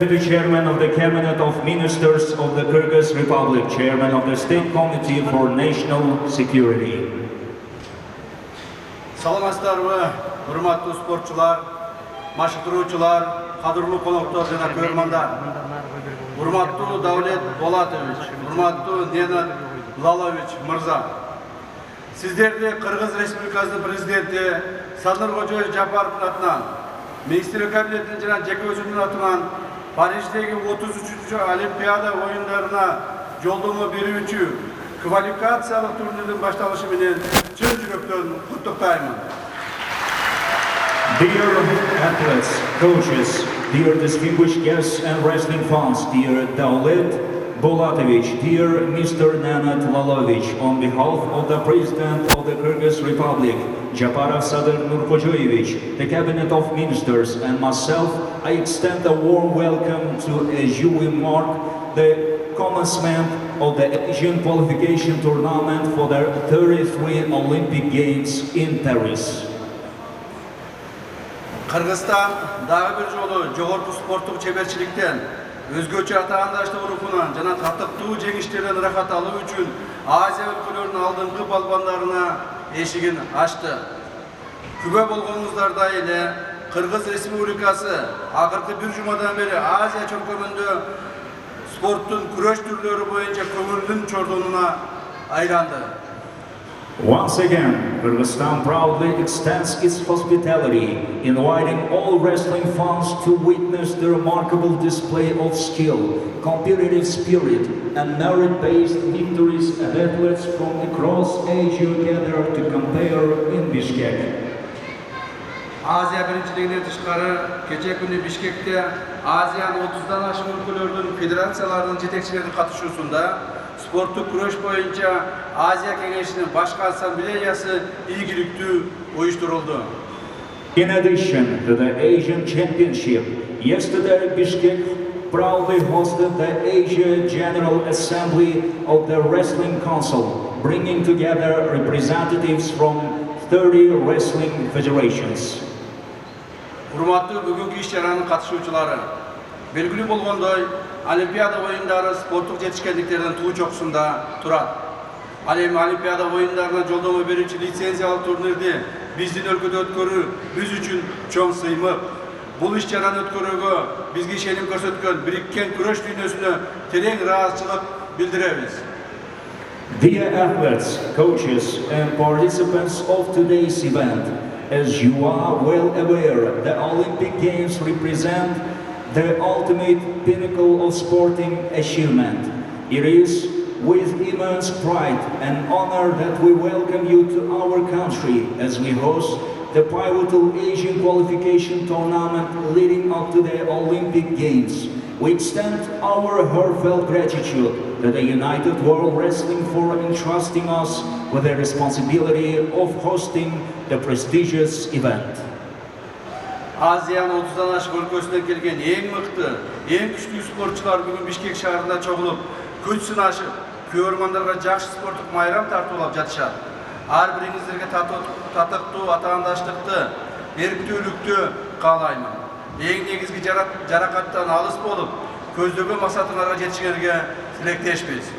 The Chairman of the Cabinet of Ministers of the Kyrgyz Republic, Chairman of the State Committee for National Security. Саламатсыздарбы, урматтуу спортчулар, машыктыруучулар, кадырлуу коноктор жана көрөрмандар. Урматтуу Давлет Болатович, урматтуу Ненат Лалович мырза. Сиздерди Кыргыз Республикасынын президенти Садыр Кожоев Жапаровдун атынан, Министрлер кабинетинин жана жеке өзүмдүн атынан Париждеги 33-чү Олимпиада оюндарына жолдомо берүүчү квалификациялык турнирдин башталышы менен чын жүрөктөн куттуктаймын. Dear athletes, coaches, dear distinguished guests and wrestling fans, dear Davlet Bolatovich, dear Mr. Nenat Lalovich, on behalf of the President of the Kyrgyz Republic, Japarov Sadir Nurkojoyevich, the Cabinet of Ministers, and myself, I extend a warm welcome to as we mark the commencement of the Asian qualification tournament for the 33 Olympic Games in Paris. Kırgızstan daha bir jolu jogorku sporттук чеберчиликтен, өзгөчө атаандаштык урухунан жана татыктуу жеңиштерден рахат алуу үчүн Азия өлкөлөрүнүн алдыңкы балбандарына эшигин ачты. Күбө болгонуңуздардай эле Кыргыз Республикасы акыркы бир жумадан бери Азия чөлкөмүндө спорттун күрөш түрлөрү боюнча көңүлдүн чордонуна айланды. Once again, Kyrgyzstan proudly extends its hospitality, inviting all wrestling fans to witness the remarkable display of skill, competitive spirit, and merit-based victories of athletes from across Asia gather to compare in Bishkek. Азия биринчилигинен тышкары кече күнү Бишкекте Азиянын 30дан ашык өлкөлөрдүн федерацияларынын жетекчилеринин катышуусунда спорттук күрөш боюнча Азия кеңешинин башкы ассамблеясы ийгиликтүү уюштурулду. In addition to the Asian Championship, yesterday Bishkek proudly hosted the Asia General Assembly of the Wrestling Council, bringing together representatives from 30 wrestling federations. Урматтуу бүгүнкү иш-чаранын катышуучулары, белгилүү болгондой, Олимпиада оюндары спорттук жетишкендиктердин туу чокусунда турат. Ал эми Олимпиада оюндарына жолдомо берүүчү лицензиялык турнирди биздин өлкөдө өткөрүү биз үчүн чоң сыймык. Бул иш-чараны өткөрүүгө бизге ишеним көрсөткөн бириккен күрөш дүйнөсүнө терең ыраазычылык билдиребиз. Dear athletes, coaches, and participants of today's event, as you are well aware, the Olympic Games represent the ultimate pinnacle of sporting achievement. It is with immense pride and honor that we welcome you to our country as we host the pivotal Asian qualification tournament leading up to the Olympic Games. We extend our heartfelt gratitude to the United World Wrestling for entrusting us with the responsibility of hosting the prestigious event. Азиянын 30дан ашык өлкөсүнөн келген эң мыкты, эң күчтүү спортчулар бүгүн Бишкек шаарында чогулуп, күч сынашып, көрөрмандарга жакшы спорттук майрам тартуулап жатышат. Ар бириңиздерге татыктуу атаандаштыкты, эрктүүлүктү каалаймын. Эң негизги жаракаттан алыс болуп, көздөгөн максатыңарга жетишиңерге тилектешпиз.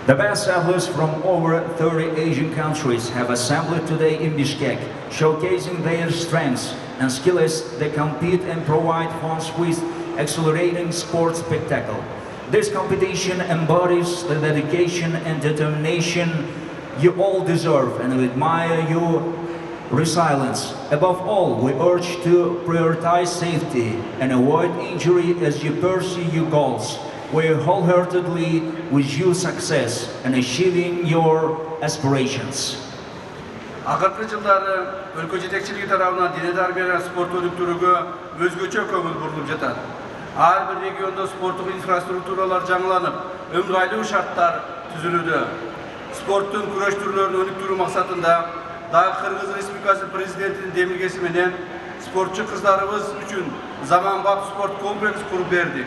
The best athletes from over 30 Asian countries have assembled today in Bishkek, showcasing their strengths and skill as they compete and provide fans with exhilarating sports spectacle. This competition embodies the dedication and determination you all deserve, and we admire your resilience. Above all, we urge to prioritize safety and avoid injury as you pursue your goals. We wholeheartedly wish you success in achieving your aspirations. Акыркы жылдары өлкө жетекчилиги тарабынан дене тарбия спорт өнүктүрүүгө өзгөчө көңүл бурулуп жатат. Ар бир региондо спорттук инфраструктуралар жаңыланып, ыңгайлуу шарттар түзүлүүдө. Спорттун күрөш түрлөрүн өнүктүрүү максатында дагы Кыргыз Республикасы президентинин демилгеси менен спортчу кыздарыбыз үчүн заманбап спорт комплекс куруп бердик.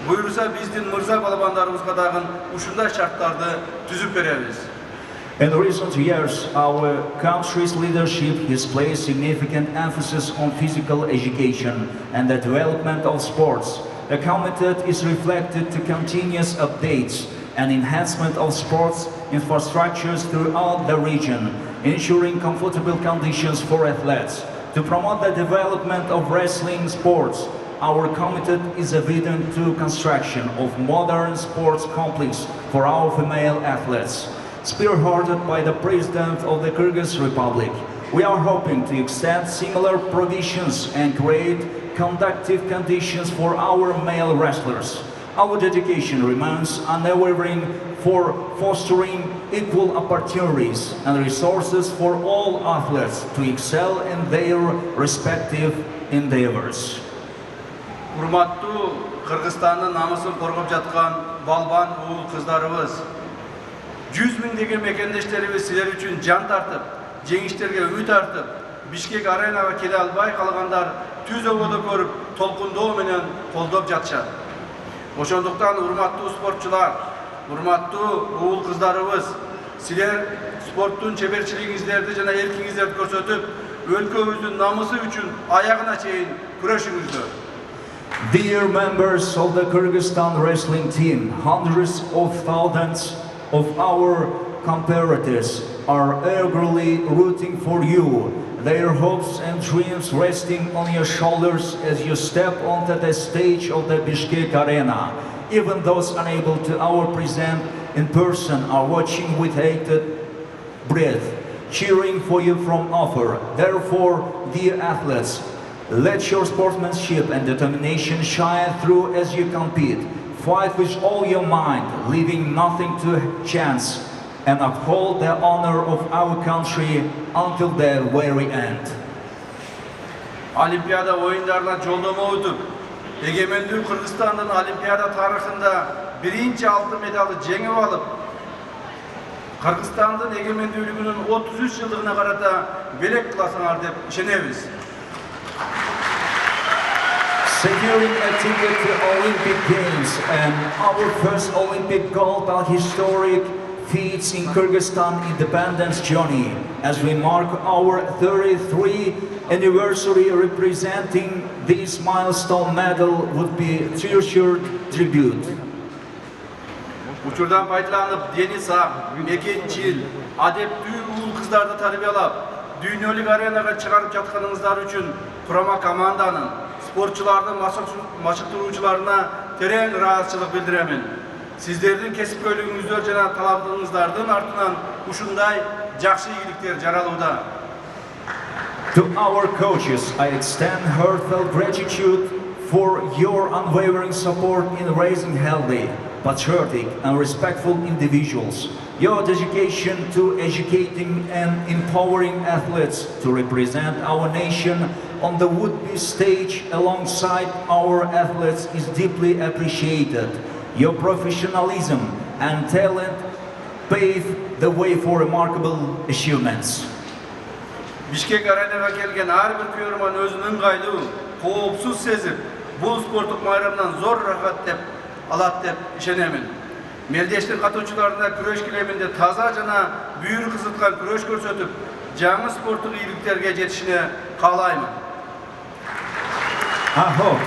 Буюрса биздин мырза балабандарыбызга дагы ушундай шарттарды түзүп беребиз. In recent years, our country's leadership has placed significant emphasis on physical education and the development of sports. the commitment is reflected to continuous updates and enhancement of sports infrastructures throughout the region, ensuring comfortable conditions for athletes. To promote the development of wrestling sports, our commitment is evident to construction of modern sports complex for our female athletes, spearheaded by the President of the Kyrgyz Republic. We are hoping to extend similar provisions and create conducive conditions for our male wrestlers. Our dedication remains unwavering for fostering equal opportunities and resources for all athletes to excel in their respective endeavors. Урматтуу Кыргызстандын намысын коргоп жаткан балбан уул кыздарыбыз, 100 миңдеген мекендештерибиз силер үчүн жан тартып, жеңиштерге үмүт артып, Бишкек аренага келе албай калгандар түз ободо көрүп, толкундоо менен колдоп жатышат. Ошондуктан урматтуу спортчулар, урматтуу уул кыздарыбыз, силер спорттун чеберчилигиңиздерди жана эркиңиздерди көрсөтүп, өлкөбүздүн намысы үчүн аягына чейин күрөшүңүздөр. Dear members of the Kyrgyzstan wrestling team, hundreds of thousands of our competitors are eagerly rooting for you, their hopes and dreams resting on your shoulders as you step onto the stage of the Bishkek Arena. Even those unable to present in person are watching with bated breath, cheering for you from afar. Therefore, dear athletes, let your sportsmanship and determination shine through as you compete. Fight with all your mind, leaving nothing to chance, and uphold the honor of our country until the very end. Олимпиада оюндарына жолдомо өтүп, эгемендүү Кыргызстандын Олимпиада тарыхында биринчи алтын медалы жеңип алып, Кыргызстандын эгемендүүлүгүнүн 33 жылдыгына карата белек кыласыңар деп ишенебиз. Securing a ticket to Olympic Games and our first Olympic gold are historic feats in Kyrgyzstan independence journey as we mark our 33th anniversary. Representing this milestone medal would be a treasured tribute. Учурдан пайдаланып, дени сак, мекенчил, адептүү уул кыздарды тарбиялап, дүйнөлүк аренага чыгарып жатканыңыздар үчүн курама команданын, спортчулардын машыктыруучуларына терең ыраазычылык билдиремин. Сиздердин кесипкөйлүгүңүздөр жана талабыңыздардын артынан ушундай жакшы ийгиликтер жаралууда. To our coaches, I extend heartfelt gratitude for your unwavering support in raising healthy, patriotic and respectful individuals. Your dedication to educating and empowering athletes to represent our nation on the would-be stage alongside our athletes is deeply appreciated. Your professionalism and talent pave the way for remarkable achievements. Бишкек аренага келген ар бир көрөрман өзүн ыңгайлуу, коопсуз сезип, бул спорттук майрамдан зор рахат деп алат деп ишенемин. Мелдештин катуучуларына күрөш килеминде таза жана бүйүр кызыткан күрөш көрсөтүп, жаңы спорттук ийгиликтерге жетишине каалаймын. I hope